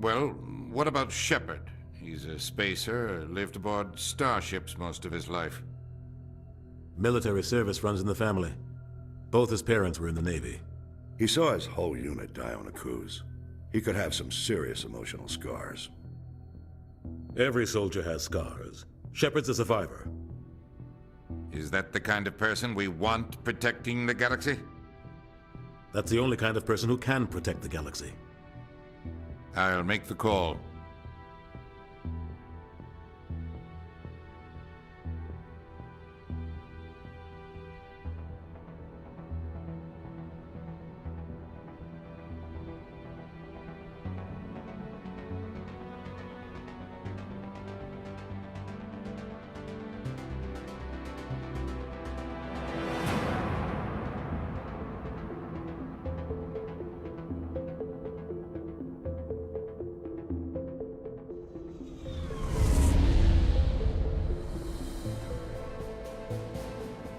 Well, what about Shepard? He's a spacer, lived aboard starships most of his life. Military service runs in the family. Both his parents were in the Navy. He saw his whole unit die on a cruise. He could have some serious emotional scars. Every soldier has scars. Shepard's a survivor. Is that the kind of person we want protecting the galaxy? That's the only kind of person who can protect the galaxy. I'll make the call.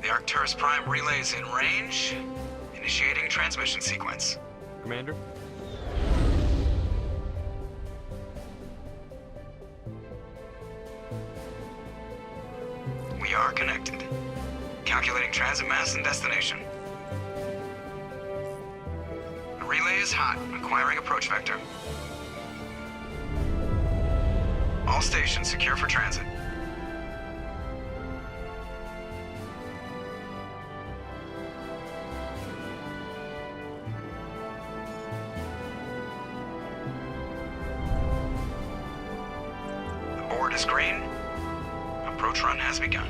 The Arcturus Prime relay is in range. Initiating transmission sequence. Commander? We are connected. Calculating transit mass and destination. The relay is hot, acquiring approach vector. All stations secure for transit. The board is green. Approach run has begun.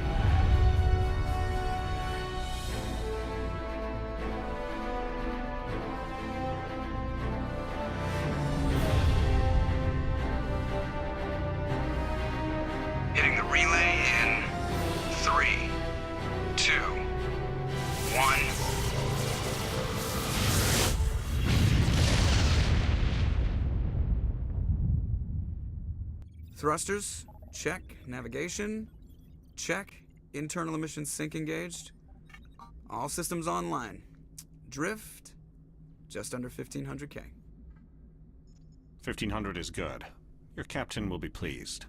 Hitting the relay in 3, 2, 1. Thrusters, check. Navigation, check. Internal emissions sync engaged. All systems online. Drift, just under 1500K. 1500 is good. Your captain will be pleased.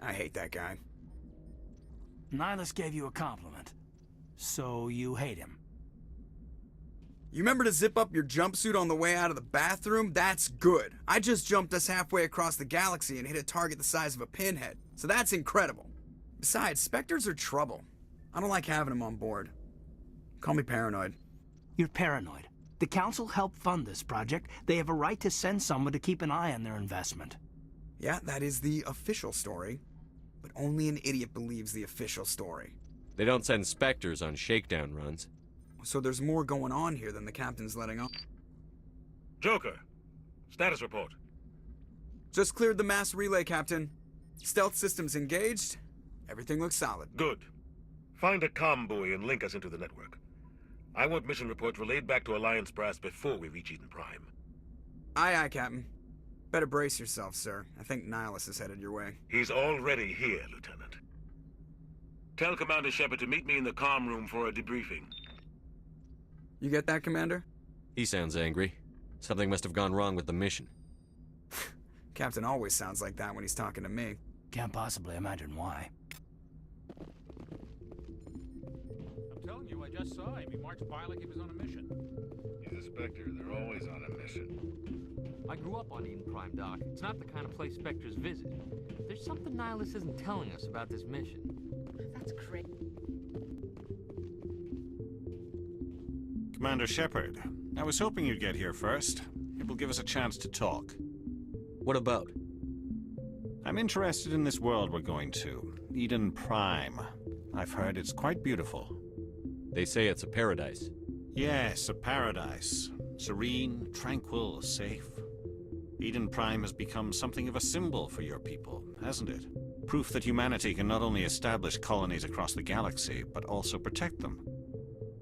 I hate that guy. Nihilus gave you a compliment. So you hate him. You remember to zip up your jumpsuit on the way out of the bathroom? That's good. I just jumped us halfway across the galaxy and hit a target the size of a pinhead. So that's incredible. Besides, Spectres are trouble. I don't like having them on board. Call me paranoid. You're paranoid. The Council helped fund this project. They have a right to send someone to keep an eye on their investment. Yeah, that is the official story. But only an idiot believes the official story. They don't send Spectres on shakedown runs. So there's more going on here than the captain's letting on. Joker, status report. Just cleared the mass relay, Captain. Stealth systems engaged. Everything looks solid. Good. Find a comm buoy and link us into the network. I want mission reports relayed back to Alliance Brass before we reach Eden Prime. Aye, aye, Captain. Better brace yourself, sir. I think Nihilus is headed your way. He's already here, Lieutenant. Tell Commander Shepard to meet me in the comm room for a debriefing. You get that, Commander? He sounds angry. Something must have gone wrong with the mission. Captain always sounds like that when he's talking to me. Can't possibly imagine why. I'm telling you, I just saw him. He marched by like he was on a mission. He's a Spectre. They're always on a mission. I grew up on Eden Prime, Doc. It's not the kind of place Spectres visit. There's something Nihilus isn't telling us about this mission. That's crazy. Commander Shepard, I was hoping you'd get here first. It will give us a chance to talk. What about? I'm interested in this world we're going to, Eden Prime. I've heard it's quite beautiful. They say it's a paradise. Yes, a paradise. Serene, tranquil, safe. Eden Prime has become something of a symbol for your people, hasn't it? Proof that humanity can not only establish colonies across the galaxy, but also protect them.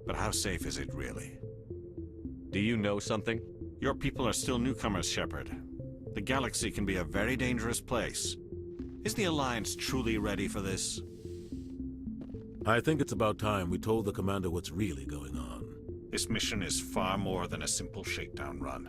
But how safe is it really? Do you know something? Your people are still newcomers, Shepard. The galaxy can be a very dangerous place. Is the Alliance truly ready for this? I think it's about time we told the commander what's really going on. This mission is far more than a simple shakedown run.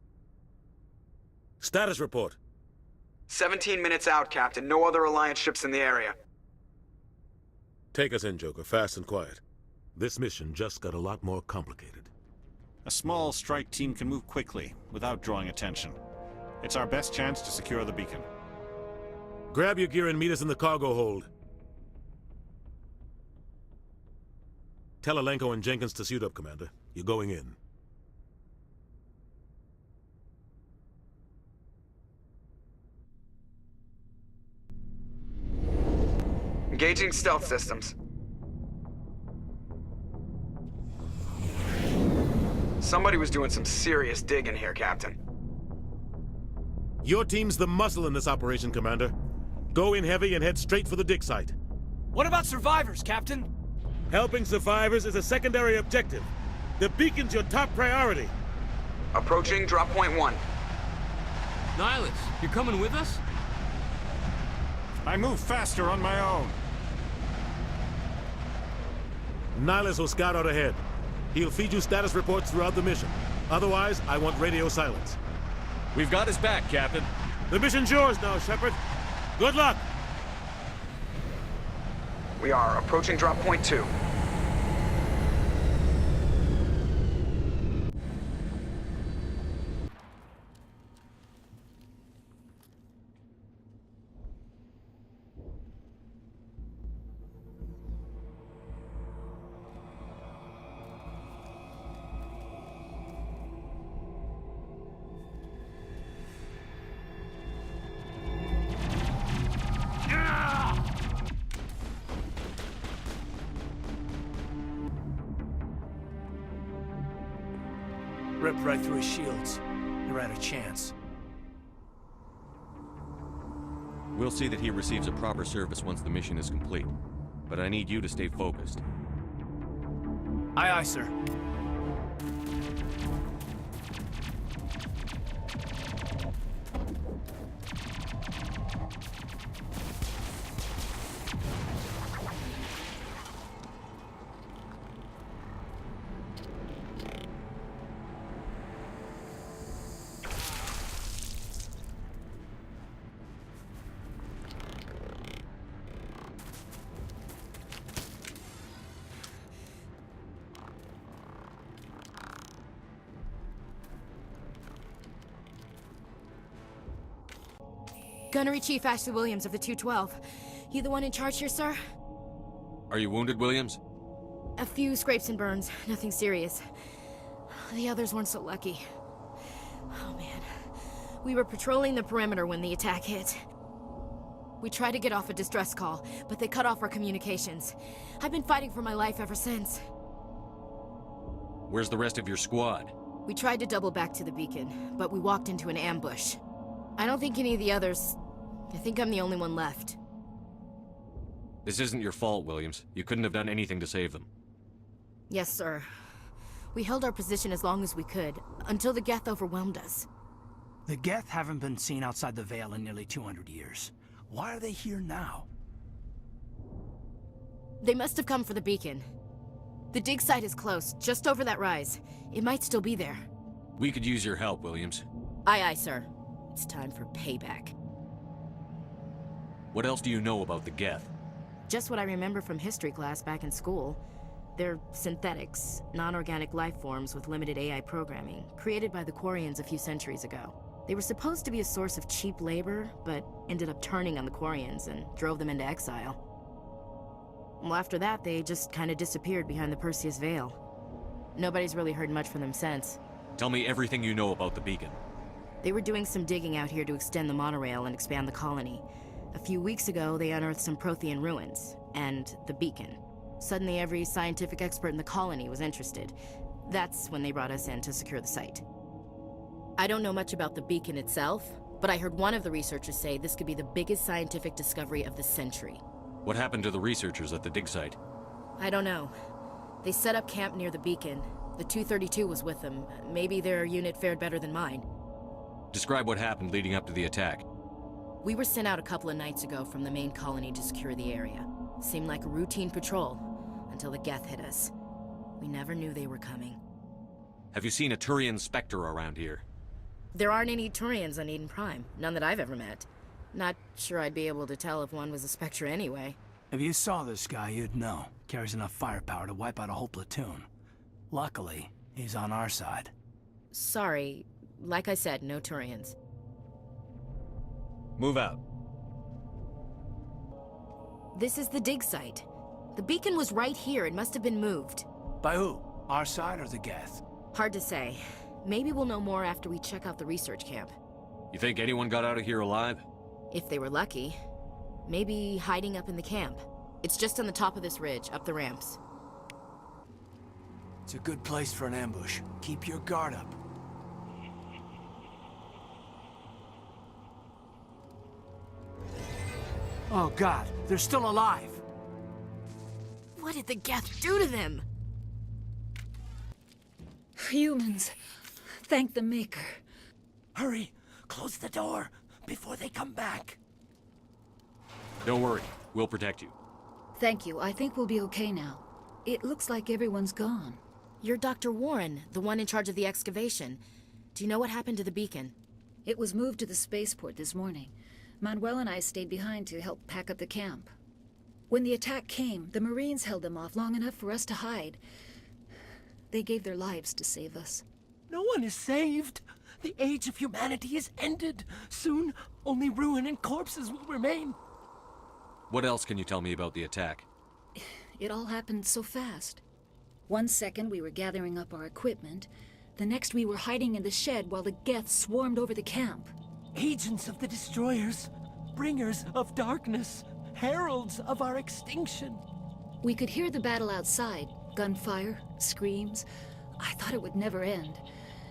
Status report. 17 minutes out, Captain. No other Alliance ships in the area. Take us in, Joker, fast and quiet. This mission just got a lot more complicated. A small strike team can move quickly, without drawing attention. It's our best chance to secure the beacon. Grab your gear and meet us in the cargo hold. Tell Alenko and Jenkins to suit up, Commander. You're going in. Engaging stealth systems. Somebody was doing some serious digging here, Captain. Your team's the muscle in this operation, Commander. Go in heavy and head straight for the dig site. What about survivors, Captain? Helping survivors is a secondary objective. The beacon's your top priority. Approaching drop point 1. Nihilus, you're coming with us? I move faster on my own. Nihilus will scout out ahead. He'll feed you status reports throughout the mission. Otherwise, I want radio silence. We've got his back, Captain. The mission's yours now, Shepard. Good luck! We are approaching drop point 2. Ripped right through his shields. Never had a chance. We'll see that he receives a proper service once the mission is complete. But I need you to stay focused. Aye, aye, sir. Gunnery Chief Ashley Williams of the 212. You the one in charge here, sir? Are you wounded, Williams? A few scrapes and burns, nothing serious. The others weren't so lucky. Oh man. We were patrolling the perimeter when the attack hit. We tried to get off a distress call, but they cut off our communications. I've been fighting for my life ever since. Where's the rest of your squad? We tried to double back to the beacon, but we walked into an ambush. I don't think any of the others... I think I'm the only one left. This isn't your fault, Williams. You couldn't have done anything to save them. Yes, sir. We held our position as long as we could, until the Geth overwhelmed us. The Geth haven't been seen outside the Veil in nearly 200 years. Why are they here now? They must have come for the beacon. The dig site is close, just over that rise. It might still be there. We could use your help, Williams. Aye, aye, sir. It's time for payback. What else do you know about the Geth? Just what I remember from history class back in school. They're synthetics, non-organic life forms with limited AI programming, created by the Quarians a few centuries ago. They were supposed to be a source of cheap labor, but ended up turning on the Quarians and drove them into exile. Well, after that, they just kind of disappeared behind the Perseus Veil. Nobody's really heard much from them since. Tell me everything you know about the beacon. They were doing some digging out here to extend the monorail and expand the colony. A few weeks ago, they unearthed some Prothean ruins, and the beacon. Suddenly, every scientific expert in the colony was interested. That's when they brought us in to secure the site. I don't know much about the beacon itself, but I heard one of the researchers say this could be the biggest scientific discovery of the century. What happened to the researchers at the dig site? I don't know. They set up camp near the beacon. The 232 was with them. Maybe their unit fared better than mine. Describe what happened leading up to the attack. We were sent out a couple of nights ago from the main colony to secure the area. Seemed like a routine patrol, until the Geth hit us. We never knew they were coming. Have you seen a Turian Spectre around here? There aren't any Turians on Eden Prime. None that I've ever met. Not sure I'd be able to tell if one was a Spectre anyway. If you saw this guy, you'd know. Carries enough firepower to wipe out a whole platoon. Luckily, he's on our side. Sorry. Like I said, no Turians. Move out. This is the dig site. The beacon was right here. It must have been moved. By who? Our side or the Geth? Hard to say. Maybe we'll know more after we check out the research camp. You think anyone got out of here alive? If they were lucky. Maybe hiding up in the camp. It's just on the top of this ridge, up the ramps. It's a good place for an ambush. Keep your guard up. Oh God, they're still alive! What did the Geth do to them? Humans. Thank the Maker. Hurry! Close the door before they come back. Don't worry, we'll protect you. Thank you. I think we'll be okay now. It looks like everyone's gone. You're Dr. Warren, the one in charge of the excavation. Do you know what happened to the beacon? It was moved to the spaceport this morning. Manuel and I stayed behind to help pack up the camp. When the attack came, the Marines held them off long enough for us to hide. They gave their lives to save us. No one is saved. The age of humanity is ended. Soon, only ruin and corpses will remain. What else can you tell me about the attack? It all happened so fast. 1 second we were gathering up our equipment. The next we were hiding in the shed while the Geth swarmed over the camp. Agents of the Destroyers, bringers of darkness, heralds of our extinction. We could hear the battle outside. Gunfire, screams. I thought it would never end.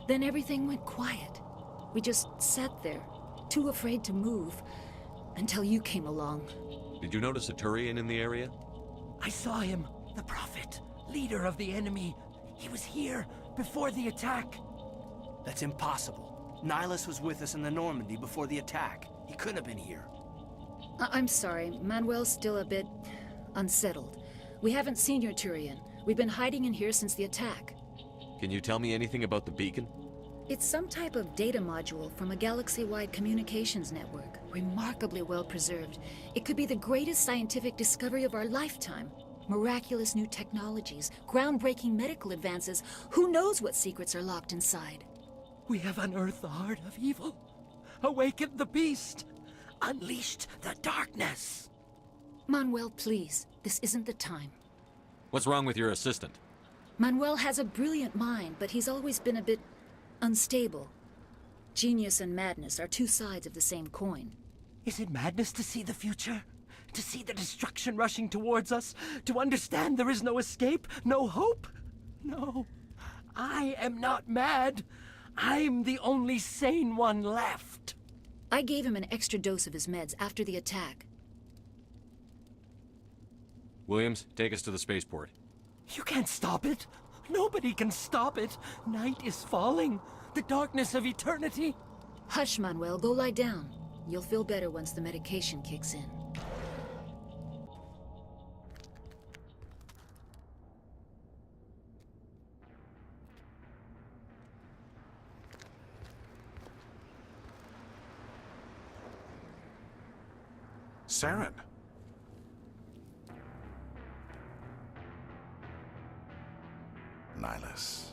Then everything went quiet. We just sat there, too afraid to move, until you came along. Did you notice a Turian in the area? I saw him, the Prophet, leader of the enemy. He was here before the attack. That's impossible. Nihilus was with us in the Normandy before the attack. He couldn't have been here. I'm sorry. Manuel's still a bit unsettled. We haven't seen your Turian. We've been hiding in here since the attack. Can you tell me anything about the beacon? It's some type of data module from a galaxy-wide communications network. Remarkably well preserved. It could be the greatest scientific discovery of our lifetime. Miraculous new technologies, groundbreaking medical advances. Who knows what secrets are locked inside? We have unearthed the heart of evil, awakened the beast, unleashed the darkness. Manuel, please. This isn't the time. What's wrong with your assistant? Manuel has a brilliant mind, but he's always been a bit unstable. Genius and madness are two sides of the same coin. Is it madness to see the future? To see the destruction rushing towards us? To understand there is no escape? No hope? No. I am not mad. I'm the only sane one left. I gave him an extra dose of his meds after the attack. Williams, take us to the spaceport. You can't stop it. Nobody can stop it. Night is falling. The darkness of eternity. Hush, Manuel. Go lie down. You'll feel better once the medication kicks in. Saren. Nihilus.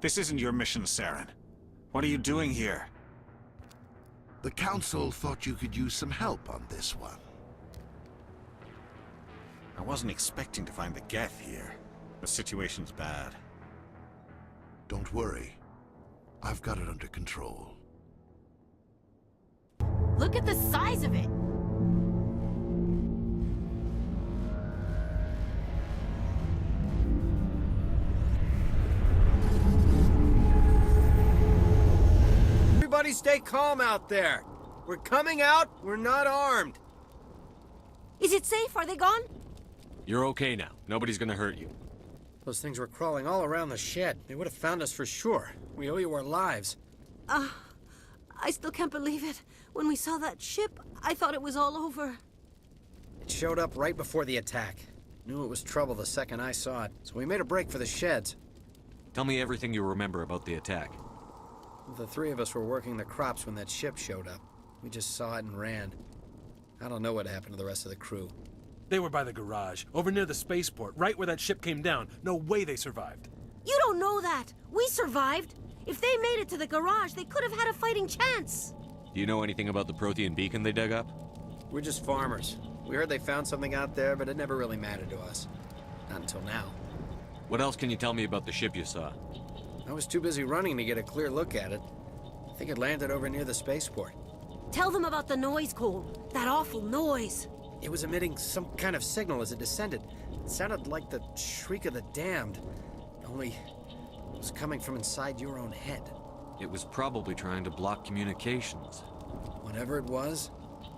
This isn't your mission, Saren. What are you doing here? The Council thought you could use some help on this one. I wasn't expecting to find the Geth here. The situation's bad. Don't worry. I've got it under control. Look at the size of it! Everybody stay calm out there. We're coming out, we're not armed. Is it safe? Are they gone? You're okay now. Nobody's gonna hurt you. Those things were crawling all around the shed. They would have found us for sure. We owe you our lives. I still can't believe it. When we saw that ship, I thought it was all over. It showed up right before the attack. Knew it was trouble the second I saw it, so we made a break for the sheds. Tell me everything you remember about the attack. The three of us were working the crops when that ship showed up. We just saw it and ran. I don't know what happened to the rest of the crew. They were by the garage, over near the spaceport, right where that ship came down. No way they survived. You don't know that. We survived. If they made it to the garage, they could have had a fighting chance. Do you know anything about the Prothean beacon they dug up? We're just farmers. We heard they found something out there, but it never really mattered to us. Not until now. What else can you tell me about the ship you saw? I was too busy running to get a clear look at it. I think it landed over near the spaceport. Tell them about the noise, Cole. That awful noise. It was emitting some kind of signal as it descended. It sounded like the shriek of the damned. Only it was coming from inside your own head. It was probably trying to block communications. Whatever it was,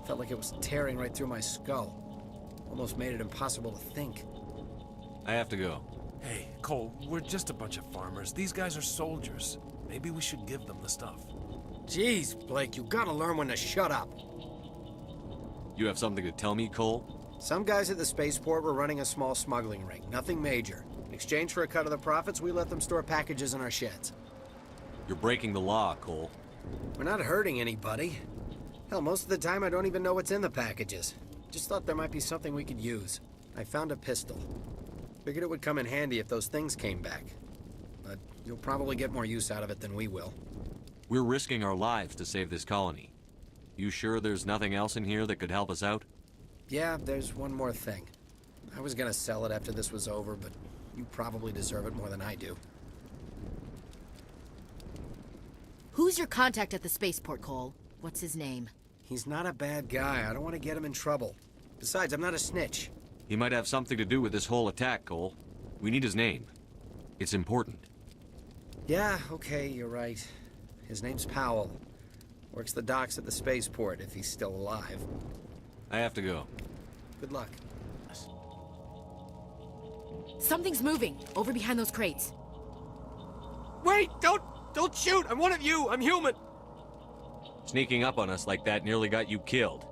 felt like it was tearing right through my skull. Almost made it impossible to think. I have to go. Hey, Cole, we're just a bunch of farmers. These guys are soldiers. Maybe we should give them the stuff. Jeez, Blake, you gotta learn when to shut up. You have something to tell me, Cole? Some guys at the spaceport were running a small smuggling ring. Nothing major. In exchange for a cut of the profits, we let them store packages in our sheds. You're breaking the law, Cole. We're not hurting anybody. Hell, most of the time I don't even know what's in the packages. Just thought there might be something we could use. I found a pistol. Figured it would come in handy if those things came back. But you'll probably get more use out of it than we will. We're risking our lives to save this colony. You sure there's nothing else in here that could help us out? Yeah, there's one more thing. I was gonna sell it after this was over, but you probably deserve it more than I do. Who's your contact at the spaceport, Cole? What's his name? He's not a bad guy. I don't want to get him in trouble. Besides, I'm not a snitch. He might have something to do with this whole attack, Cole. We need his name. It's important. Yeah, okay, you're right. His name's Powell. Works the docks at the spaceport, if he's still alive. I have to go. Good luck. Something's moving, over behind those crates. Wait! Don't shoot! I'm one of you! I'm human! Sneaking up on us like that nearly got you killed.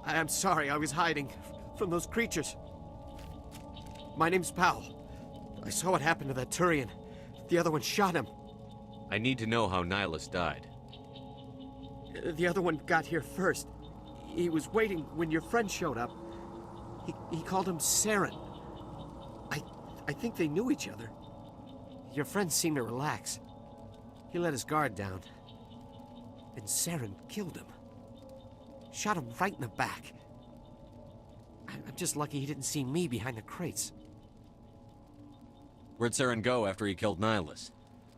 I'm sorry, I was hiding from those creatures. My name's Powell. I saw what happened to that Turian. The other one shot him. I need to know how Nihilus died. The other one got here first. He was waiting when your friend showed up. He called him Saren. I think they knew each other. Your friend seemed to relax. He let his guard down. And Saren killed him. Shot him right in the back. I'm just lucky he didn't see me behind the crates. Where'd Saren go after he killed Nihilus?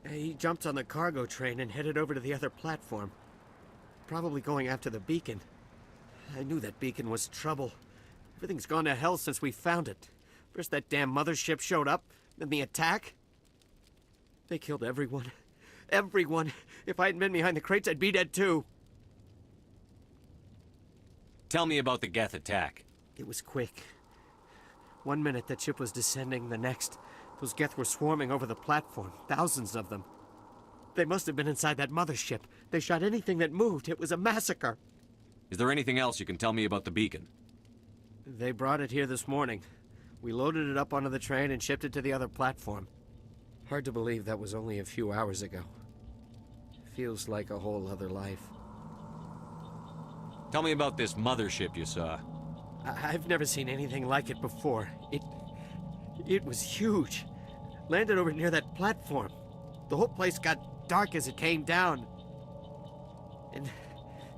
He jumped on the cargo train and headed over to the other platform. Probably going after the beacon. I knew that beacon was trouble. Everything's gone to hell since we found it. First that damn mothership showed up, then the attack. They killed everyone. Everyone. If I hadn't been behind the crates, I'd be dead too. Tell me about the Geth attack. It was quick. 1 minute that ship was descending, the next, those Geth were swarming over the platform. Thousands of them. They must have been inside that mothership. They shot anything that moved. It was a massacre. Is there anything else you can tell me about the beacon? They brought it here this morning. We loaded it up onto the train and shipped it to the other platform. Hard to believe that was only a few hours ago. Feels like a whole other life. Tell me about this mothership you saw. I've never seen anything like it before. It was huge. Landed over near that platform. The whole place got dark as it came down. And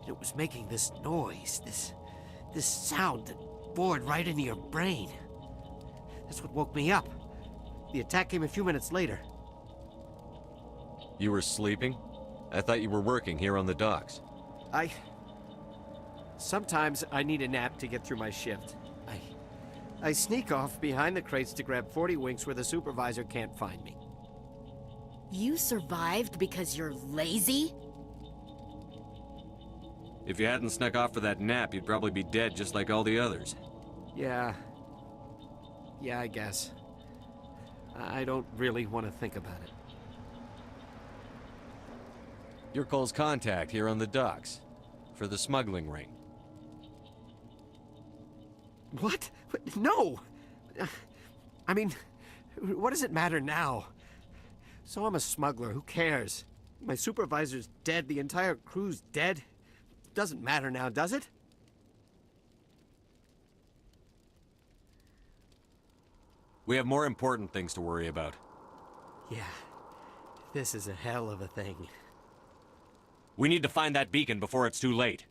it was making this noise, this sound that bored right into your brain. That's what woke me up. The attack came a few minutes later. You were sleeping? I thought you were working here on the docks. Sometimes I need a nap to get through my shift. I sneak off behind the crates to grab 40 winks where the supervisor can't find me. You survived because you're lazy? If you hadn't snuck off for that nap, you'd probably be dead just like all the others. Yeah, I guess. I don't really want to think about it. You're Cole's contact here on the docks. For the smuggling ring. What? No! I mean, what does it matter now? So I'm a smuggler, who cares? My supervisor's dead, the entire crew's dead. Doesn't matter now, does it? We have more important things to worry about. Yeah. This is a hell of a thing. We need to find that beacon before it's too late.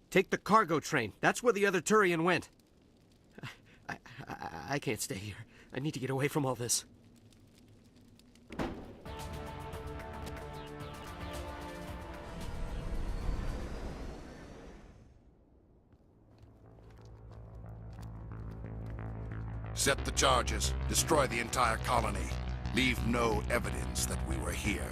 Take the cargo train. That's where the other Turian went. I can't stay here. I need to get away from all this. Set the charges. Destroy the entire colony. Leave no evidence that we were here.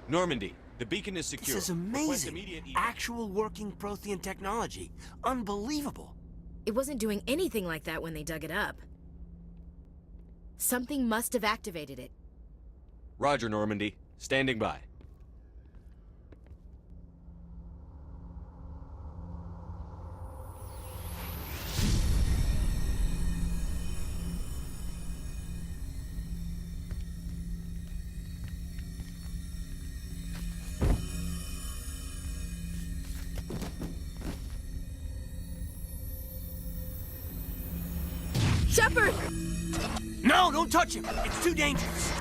Normandy, the beacon is secure. This is Request amazing. immediate evac. Actual working Prothean technology. Unbelievable. It wasn't doing anything like that when they dug it up. Something must have activated it. Roger, Normandy. Standing by. Shepard! No, don't touch him. It's too dangerous.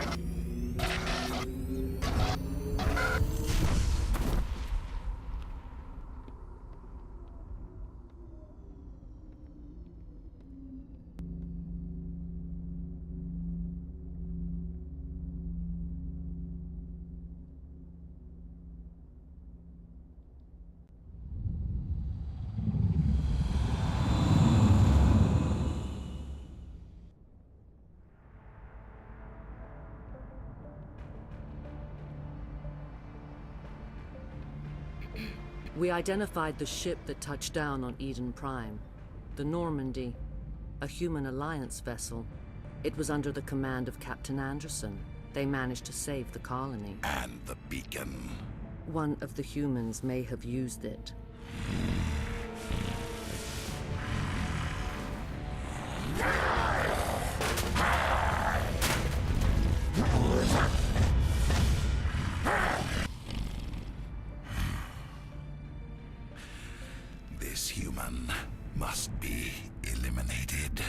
We identified the ship that touched down on Eden Prime. The Normandy, a human alliance vessel. It was under the command of Captain Anderson. They managed to save the colony. And the beacon. One of the humans may have used it. This human must be eliminated.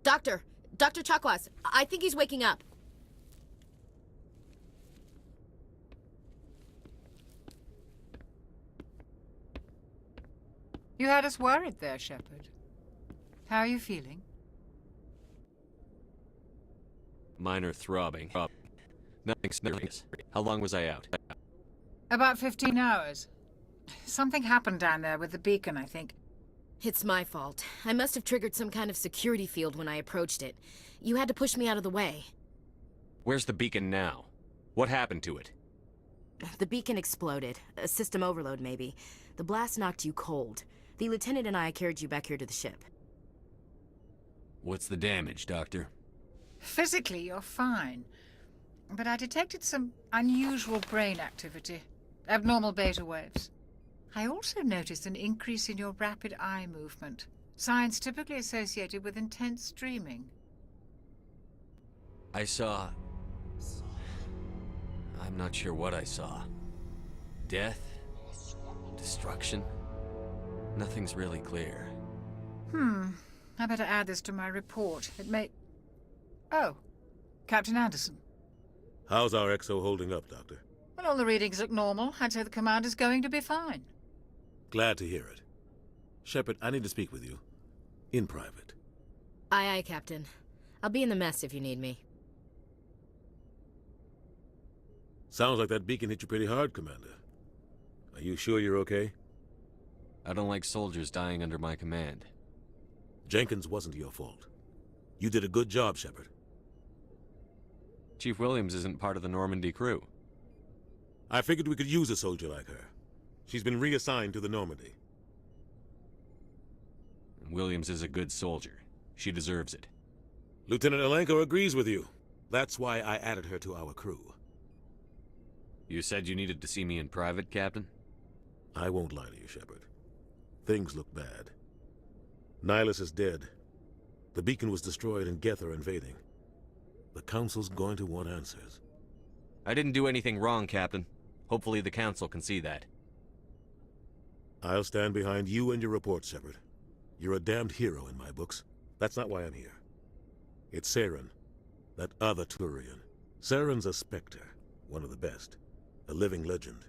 Dr. Chakwas, I think he's waking up. You had us worried there, Shepard. How are you feeling? Minor throbbing. Nothing serious. How long was I out? About 15 hours. Something happened down there with the beacon, I think. It's my fault. I must have triggered some kind of security field when I approached it. You had to push me out of the way. Where's the beacon now? What happened to it? The beacon exploded. A system overload, maybe. The blast knocked you cold. The lieutenant and I carried you back here to the ship. What's the damage, Doctor? Physically, you're fine. But I detected some unusual brain activity. Abnormal beta waves. I also noticed an increase in your rapid eye movement. Signs typically associated with intense dreaming. I saw... I'm not sure what I saw. Death? Destruction? Nothing's really clear. I better add this to my report. It may... Oh. Captain Anderson. How's our XO holding up, Doctor? Well, all the readings look normal. I'd say the commander's going to be fine. Glad to hear it. Shepard, I need to speak with you. In private. Aye, aye, Captain. I'll be in the mess if you need me. Sounds like that beacon hit you pretty hard, Commander. Are you sure you're okay? I don't like soldiers dying under my command. Jenkins wasn't your fault. You did a good job, Shepard. Chief Williams isn't part of the Normandy crew. I figured we could use a soldier like her. She's been reassigned to the Normandy. Williams is a good soldier. She deserves it. Lieutenant Alenko agrees with you. That's why I added her to our crew. You said you needed to see me in private, Captain? I won't lie to you, Shepard. Things look bad. Nihilus is dead. The beacon was destroyed and Geth are invading. The Council's going to want answers. I didn't do anything wrong, Captain. Hopefully the Council can see that. I'll stand behind you and your report, Shepard. You're a damned hero in my books. That's not why I'm here. It's Saren, that other Turian. Saren's a Spectre, one of the best. A living legend.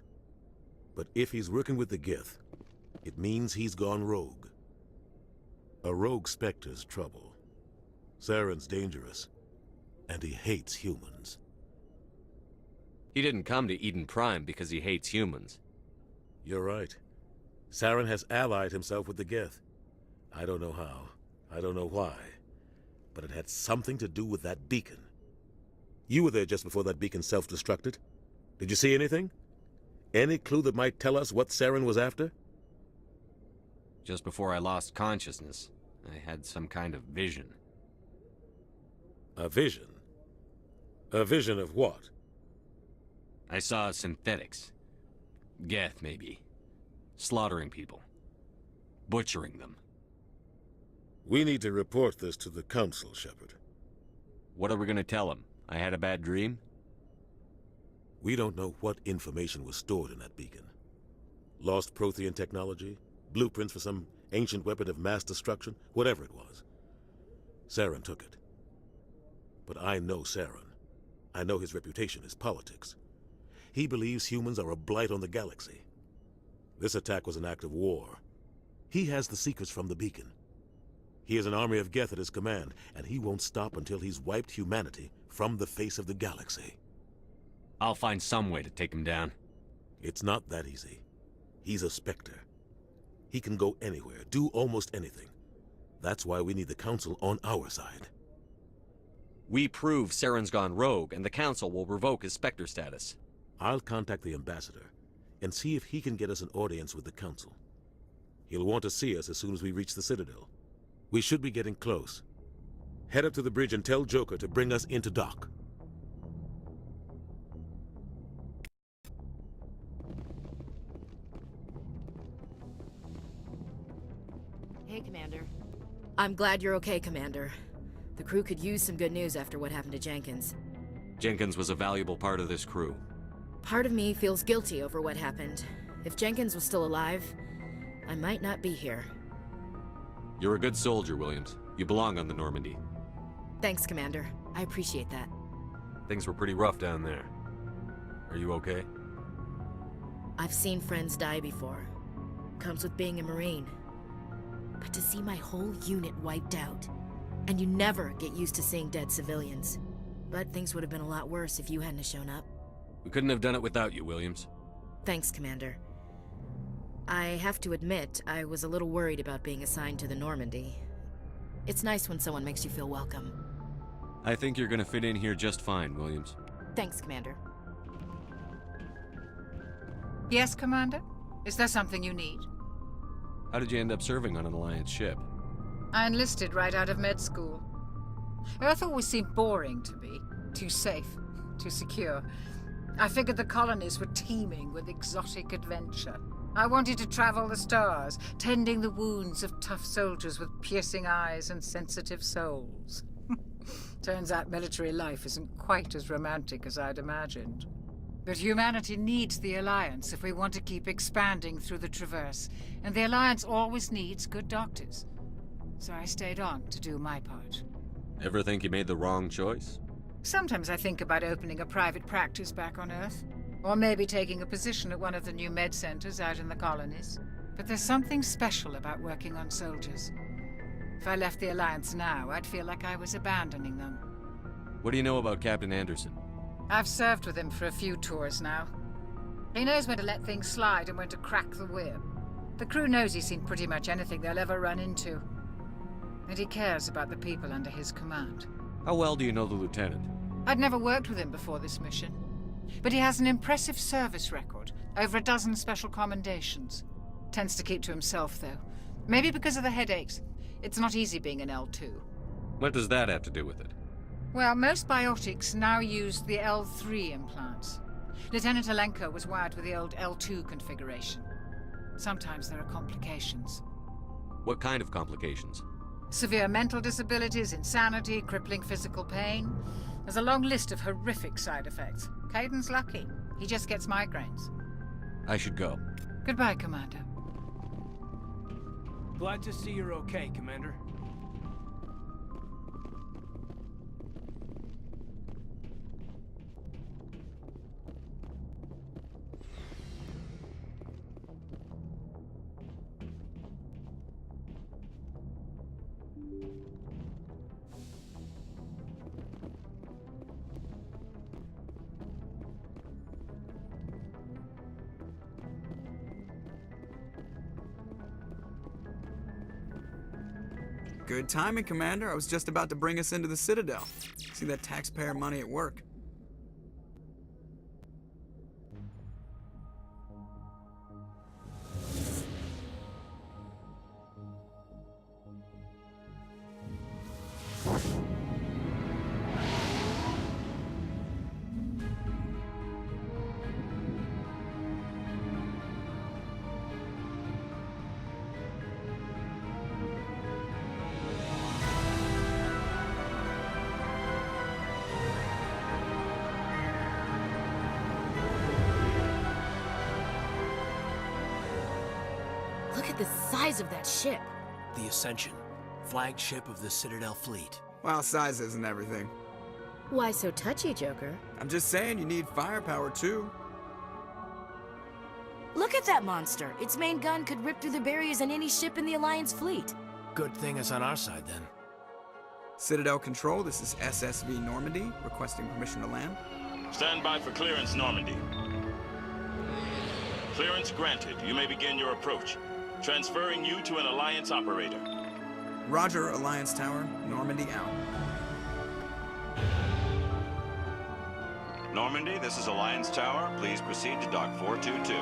But if he's working with the Geth, it means he's gone rogue. A rogue Spectre's trouble. Saren's dangerous, and he hates humans. He didn't come to Eden Prime because he hates humans. You're right. Saren has allied himself with the Geth. I don't know how. I don't know why. But it had something to do with that beacon. You were there just before that beacon self-destructed. Did you see anything? Any clue that might tell us what Saren was after? Just before I lost consciousness, I had some kind of vision. A vision? A vision of what? I saw synthetics. Geth, maybe. Slaughtering people. Butchering them. We need to report this to the Council, Shepard. What are we gonna tell them? I had a bad dream? We don't know what information was stored in that beacon. Lost Prothean technology? Blueprints for some ancient weapon of mass destruction? Whatever it was. Saren took it. But I know Saren. I know his reputation is politics. He believes humans are a blight on the galaxy. This attack was an act of war. He has the secrets from the beacon. He has an army of Geth at his command, and he won't stop until he's wiped humanity from the face of the galaxy. I'll find some way to take him down. It's not that easy. He's a Spectre. He can go anywhere, do almost anything. That's why we need the Council on our side. We prove Saren's gone rogue, and the Council will revoke his Spectre status. I'll contact the Ambassador and see if he can get us an audience with the Council. He'll want to see us as soon as we reach the Citadel. We should be getting close. Head up to the bridge and tell Joker to bring us into dock. Hey, Commander. I'm glad you're okay, Commander. The crew could use some good news after what happened to Jenkins. Jenkins was a valuable part of this crew. Part of me feels guilty over what happened. If Jenkins was still alive, I might not be here. You're a good soldier, Williams. You belong on the Normandy. Thanks, Commander. I appreciate that. Things were pretty rough down there. Are you okay? I've seen friends die before. Comes with being a Marine. But to see my whole unit wiped out, and you never get used to seeing dead civilians. But things would have been a lot worse if you hadn't shown up. We couldn't have done it without you, Williams. Thanks, Commander. I have to admit, I was a little worried about being assigned to the Normandy. It's nice when someone makes you feel welcome. I think you're gonna fit in here just fine, Williams. Thanks, Commander. Yes, Commander? Is there something you need? How did you end up serving on an Alliance ship? I enlisted right out of med school. Earth always seemed boring to me. Too safe, too secure. I figured the colonies were teeming with exotic adventure. I wanted to travel the stars, tending the wounds of tough soldiers with piercing eyes and sensitive souls. Turns out military life isn't quite as romantic as I'd imagined. But humanity needs the Alliance if we want to keep expanding through the Traverse, and the Alliance always needs good doctors. So I stayed on to do my part. Ever think you made the wrong choice? Sometimes I think about opening a private practice back on Earth. Or maybe taking a position at one of the new med centers out in the colonies. But there's something special about working on soldiers. If I left the Alliance now, I'd feel like I was abandoning them. What do you know about Captain Anderson? I've served with him for a few tours now. He knows when to let things slide and when to crack the whip. The crew knows he's seen pretty much anything they'll ever run into. And he cares about the people under his command. How well do you know the lieutenant? I'd never worked with him before this mission. But he has an impressive service record, over a dozen special commendations. Tends to keep to himself, though. Maybe because of the headaches. It's not easy being an L2. What does that have to do with it? Well, most biotics now use the L3 implants. Lieutenant Alenko was wired with the old L2 configuration. Sometimes there are complications. What kind of complications? Severe mental disabilities, insanity, crippling physical pain. There's a long list of horrific side effects. Caden's lucky. He just gets migraines. I should go. Goodbye, Commander. Glad to see you're okay, Commander. Good timing, Commander. I was just about to bring us into the Citadel. See that taxpayer money at work. Look at the size of that ship. The Ascension, flagship of the Citadel fleet. Well, size isn't everything. Why so touchy, Joker? I'm just saying you need firepower, too. Look at that monster. Its main gun could rip through the barriers in any ship in the Alliance fleet. Good thing it's on our side, then. Citadel Control, this is SSV Normandy, requesting permission to land. Stand by for clearance, Normandy. Clearance granted. You may begin your approach. Transferring you to an Alliance operator. Roger, Alliance Tower, Normandy out. Normandy, this is Alliance Tower. Please proceed to Dock 422.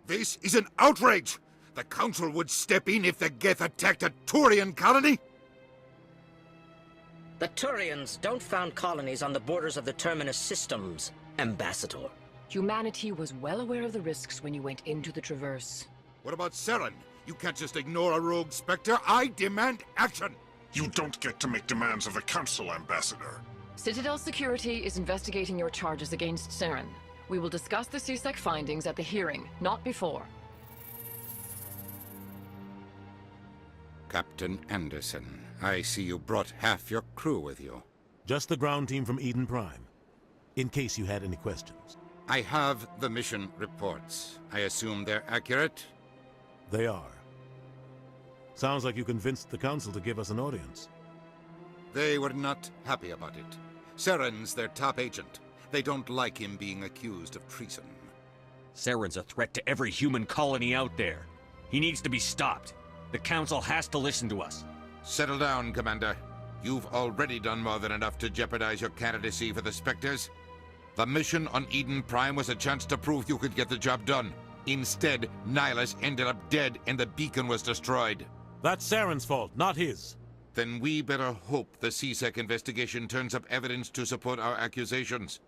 This is an outrage! The Council would step in if the Geth attacked a Turian colony? The Turians don't found colonies on the borders of the Terminus systems, Ambassador. Humanity was well aware of the risks when you went into the Traverse. What about Saren? You can't just ignore a rogue Spectre. I demand action! You don't get to make demands of the Council, Ambassador. Citadel Security is investigating your charges against Saren. We will discuss the CSEC findings at the hearing, not before. Captain Anderson, I see you brought half your crew with you. Just the ground team from Eden Prime, in case you had any questions. I have the mission reports. I assume they're accurate? They are. Sounds like you convinced the Council to give us an audience. They were not happy about it. Saren's their top agent. They don't like him being accused of treason. Saren's a threat to every human colony out there. He needs to be stopped. The Council has to listen to us. Settle down, Commander. You've already done more than enough to jeopardize your candidacy for the Spectres. The mission on Eden Prime was a chance to prove you could get the job done. Instead, Nihilus ended up dead and the beacon was destroyed. That's Saren's fault, not his. Then we better hope the CSEC investigation turns up evidence to support our accusations.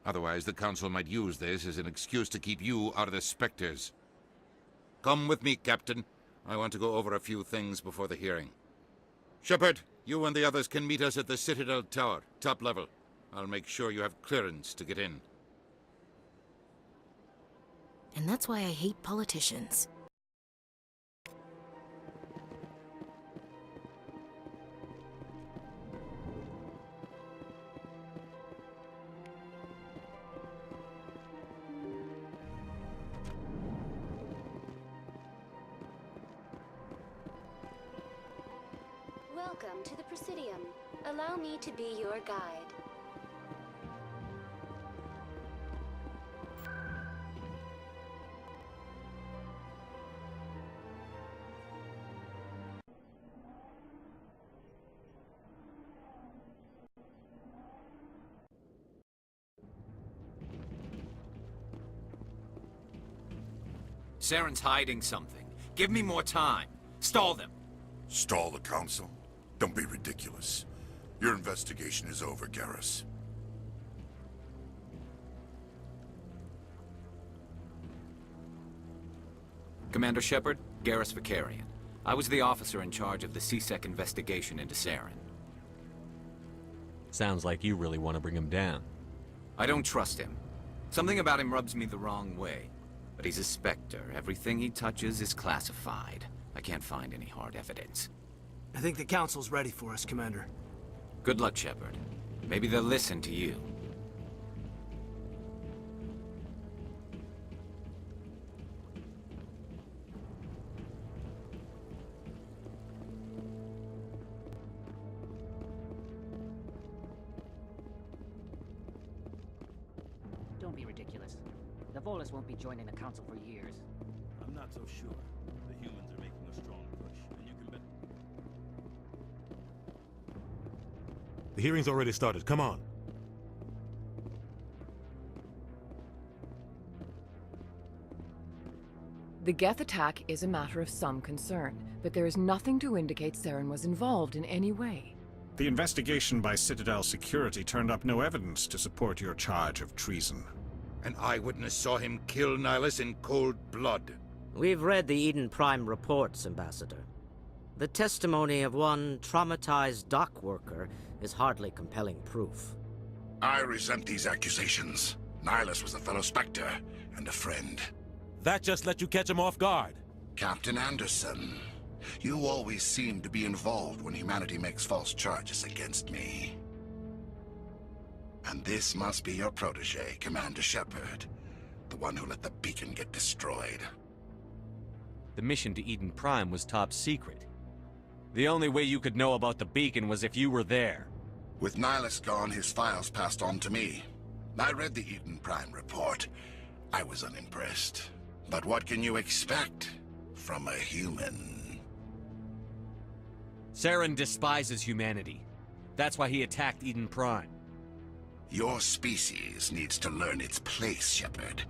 Otherwise, the Council might use this as an excuse to keep you out of the Spectres. Come with me, Captain. I want to go over a few things before the hearing. Shepard, you and the others can meet us at the Citadel Tower, top level. I'll make sure you have clearance to get in. And that's why I hate politicians. Welcome to the Presidium. Allow me to be your guide. Saren's hiding something. Give me more time. Stall them. Stall the Council? Don't be ridiculous. Your investigation is over, Garrus. Commander Shepard, Garrus Vicarian. I was the officer in charge of the CSEC investigation into Saren. Sounds like you really want to bring him down. I don't trust him. Something about him rubs me the wrong way. But he's a Spectre. Everything he touches is classified. I can't find any hard evidence. I think the Council's ready for us, Commander. Good luck, Shepard. Maybe they'll listen to you. Don't be ridiculous. The Volus won't be joining the Council for years. I'm not so sure. The humans are making a strong push, and you can bet. The hearing's already started. Come on. The Geth attack is a matter of some concern, but there is nothing to indicate Saren was involved in any way. The investigation by Citadel Security turned up no evidence to support your charge of treason. An eyewitness saw him kill Nihilus in cold blood. We've read the Eden Prime reports, Ambassador. The testimony of one traumatized dock worker is hardly compelling proof. I resent these accusations. Nihilus was a fellow Spectre and a friend. That just let you catch him off guard. Captain Anderson, you always seem to be involved when humanity makes false charges against me. And this must be your protege, Commander Shepard, the one who let the beacon get destroyed. The mission to Eden Prime was top secret. The only way you could know about the beacon was if you were there. With Nihilus gone, his files passed on to me. I read the Eden Prime report. I was unimpressed. But what can you expect from a human? Saren despises humanity. That's why he attacked Eden Prime. Your species needs to learn its place, Shepard.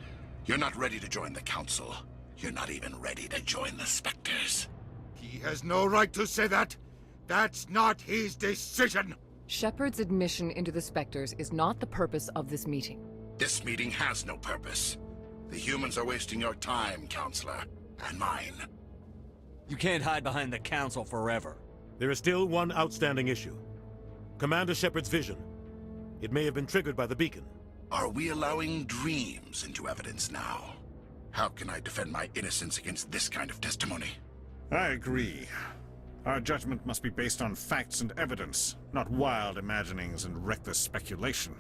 You're not ready to join the Council. You're not even ready to join the Spectres. He has no right to say that. That's not his decision. Shepard's admission into the Spectres is not the purpose of this meeting. This meeting has no purpose. The humans are wasting your time, Counselor, and mine. You can't hide behind the Council forever. There is still one outstanding issue. Commander Shepard's vision. It may have been triggered by the beacon. Are we allowing dreams into evidence now? How can I defend my innocence against this kind of testimony? I agree. Our judgment must be based on facts and evidence, not wild imaginings and reckless speculation.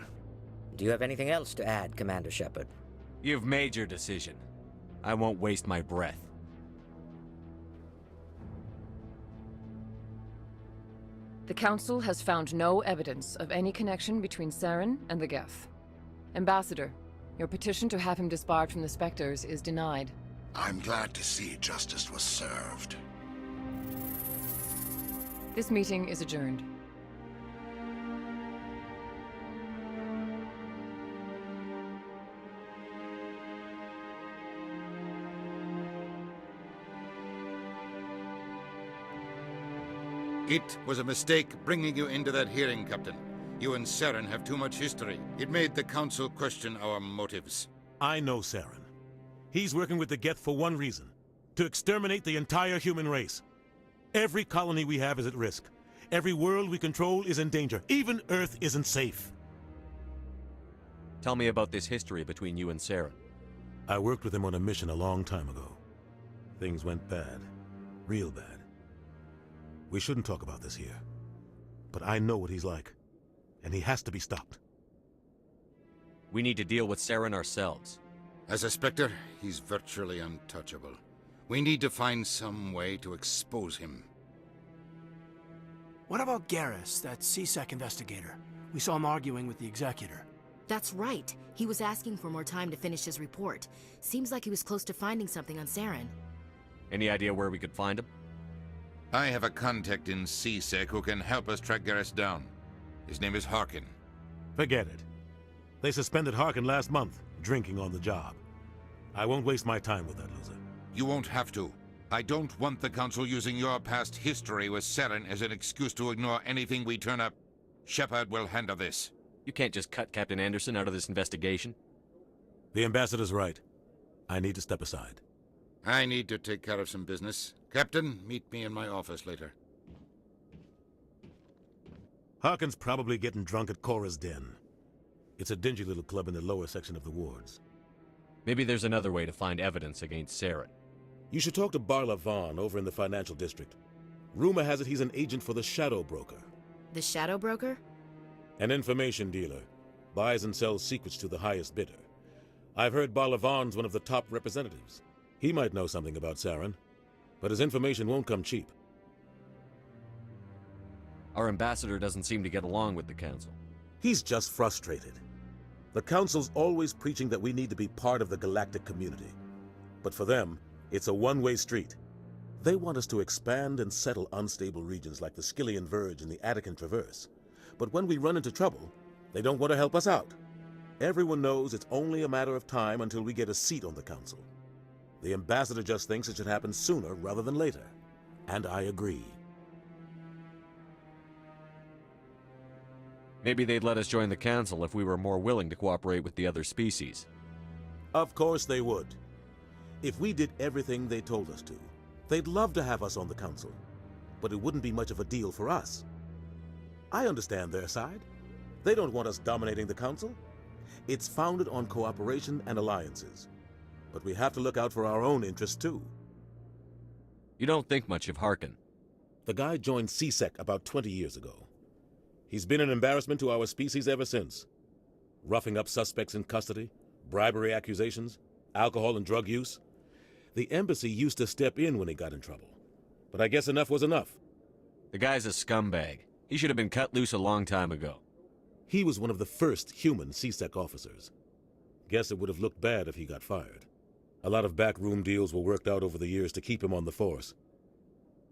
Do you have anything else to add, Commander Shepard? You've made your decision. I won't waste my breath. The Council has found no evidence of any connection between Saren and the Geth. Ambassador, your petition to have him disbarred from the Spectres is denied. I'm glad to see justice was served. This meeting is adjourned. It was a mistake bringing you into that hearing, Captain. You and Saren have too much history. It made the Council question our motives. I know Saren. He's working with the Geth for one reason. To exterminate the entire human race. Every colony we have is at risk. Every world we control is in danger. Even Earth isn't safe. Tell me about this history between you and Saren. I worked with him on a mission a long time ago. Things went bad. Real bad. We shouldn't talk about this here. But I know what he's like. And he has to be stopped. We need to deal with Saren ourselves. As a Spectre, he's virtually untouchable. We need to find some way to expose him. What about Garrus, that CSEC investigator? We saw him arguing with the Executor. That's right. He was asking for more time to finish his report. Seems like he was close to finding something on Saren. Any idea where we could find him? I have a contact in CSEC who can help us track Garrus down. His name is Harkin. Forget it. They suspended Harkin last month, drinking on the job. I won't waste my time with that loser. You won't have to. I don't want the Council using your past history with Saren as an excuse to ignore anything we turn up. Shepard will handle this. You can't just cut Captain Anderson out of this investigation. The Ambassador's right. I need to step aside. I need to take care of some business. Captain, meet me in my office later. Harkin's probably getting drunk at Cora's Den. It's a dingy little club in the lower section of the wards. Maybe there's another way to find evidence against Saren. You should talk to Barla Vaughn over in the financial district. Rumor has it he's an agent for the Shadow Broker. The Shadow Broker? An information dealer. Buys and sells secrets to the highest bidder. I've heard Barla Vaughn's one of the top representatives. He might know something about Saren, but his information won't come cheap. Our ambassador doesn't seem to get along with the Council. He's just frustrated. The Council's always preaching that we need to be part of the galactic community. But for them, it's a one-way street. They want us to expand and settle unstable regions like the Skillian Verge and the Attican Traverse. But when we run into trouble, they don't want to help us out. Everyone knows it's only a matter of time until we get a seat on the Council. The Ambassador just thinks it should happen sooner rather than later. And I agree. Maybe they'd let us join the Council if we were more willing to cooperate with the other species. Of course they would. If we did everything they told us to, they'd love to have us on the Council. But it wouldn't be much of a deal for us. I understand their side. They don't want us dominating the Council. It's founded on cooperation and alliances. But we have to look out for our own interests, too. You don't think much of Harkin. The guy joined CSEC about 20 years ago. He's been an embarrassment to our species ever since. Roughing up suspects in custody, bribery accusations, alcohol and drug use. The embassy used to step in when he got in trouble. But I guess enough was enough. The guy's a scumbag. He should have been cut loose a long time ago. He was one of the first human CSEC officers. Guess it would have looked bad if he got fired. A lot of backroom deals were worked out over the years to keep him on the force.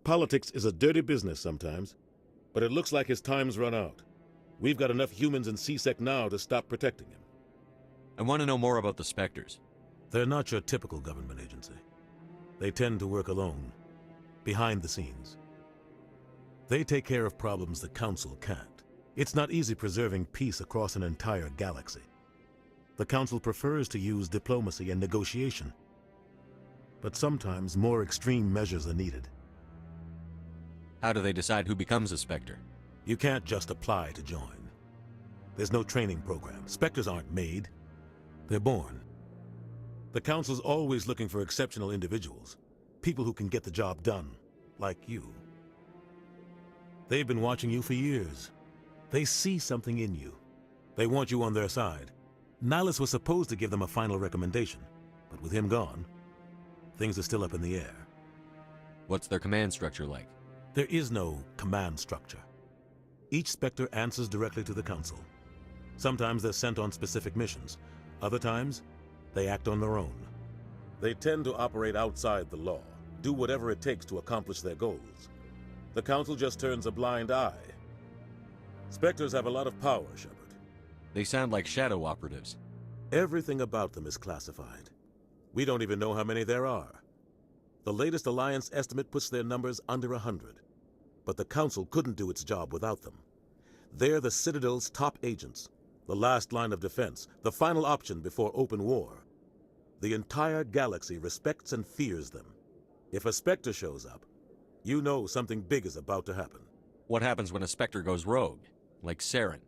Politics is a dirty business sometimes, but it looks like his time's run out. We've got enough humans in CSEC now to stop protecting him. I want to know more about the Spectres. They're not your typical government agency. They tend to work alone, behind the scenes. They take care of problems the Council can't. It's not easy preserving peace across an entire galaxy. The Council prefers to use diplomacy and negotiation. But sometimes more extreme measures are needed. How do they decide who becomes a Spectre? You can't just apply to join. There's no training program. Spectres aren't made. They're born. The Council's always looking for exceptional individuals. People who can get the job done, like you. They've been watching you for years. They see something in you. They want you on their side. Nihilus was supposed to give them a final recommendation, but with him gone, things are still up in the air. What's their command structure like? There is no command structure. Each Spectre answers directly to the Council. Sometimes they're sent on specific missions. Other times, they act on their own. They tend to operate outside the law, do whatever it takes to accomplish their goals. The Council just turns a blind eye. Spectres have a lot of power, Shepard. They sound like shadow operatives. Everything about them is classified. We don't even know how many there are. The latest Alliance estimate puts their numbers under 100. But the Council couldn't do its job without them. They're the Citadel's top agents, the last line of defense, the final option before open war. The entire galaxy respects and fears them. If a Spectre shows up, you know something big is about to happen. What happens when a Spectre goes rogue, like Saren?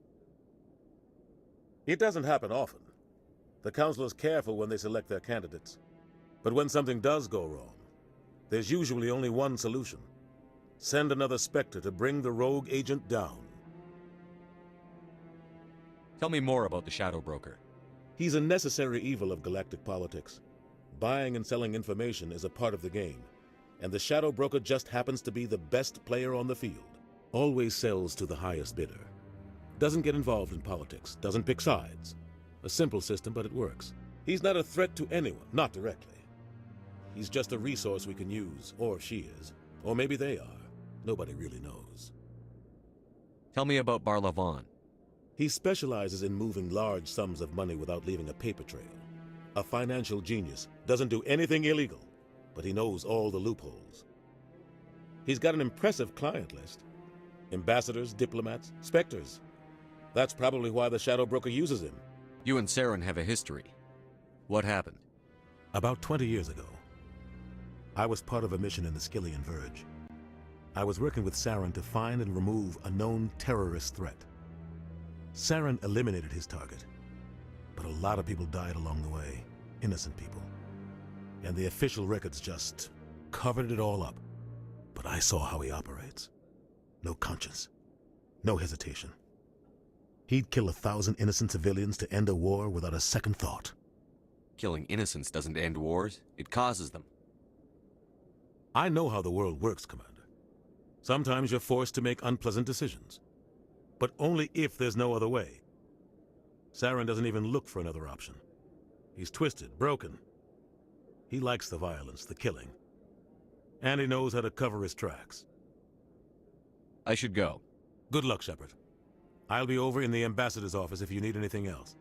It doesn't happen often. The Council is careful when they select their candidates. But when something does go wrong, there's usually only one solution. Send another Spectre to bring the rogue agent down. Tell me more about the Shadow Broker. He's a necessary evil of galactic politics. Buying and selling information is a part of the game, and the Shadow Broker just happens to be the best player on the field. Always sells to the highest bidder. Doesn't get involved in politics, doesn't pick sides. A simple system, but it works. He's not a threat to anyone, not directly. He's just a resource we can use, or she is. Or maybe they are. Nobody really knows. Tell me about Barlavon. He specializes in moving large sums of money without leaving a paper trail. A financial genius, doesn't do anything illegal, but he knows all the loopholes. He's got an impressive client list. Ambassadors, diplomats, Spectres. That's probably why the Shadow Broker uses him. You and Saren have a history. What happened? About 20 years ago, I was part of a mission in the Skillian Verge. I was working with Saren to find and remove a known terrorist threat. Saren eliminated his target, but a lot of people died along the way, innocent people. And the official records just covered it all up. But I saw how he operates. No conscience, no hesitation. He'd kill 1,000 innocent civilians to end a war without a second thought. Killing innocents doesn't end wars, it causes them. I know how the world works, Commander. Sometimes you're forced to make unpleasant decisions. But only if there's no other way. Saren doesn't even look for another option. He's twisted, broken. He likes the violence, the killing. And he knows how to cover his tracks. I should go. Good luck, Shepard. I'll be over in the ambassador's office if you need anything else.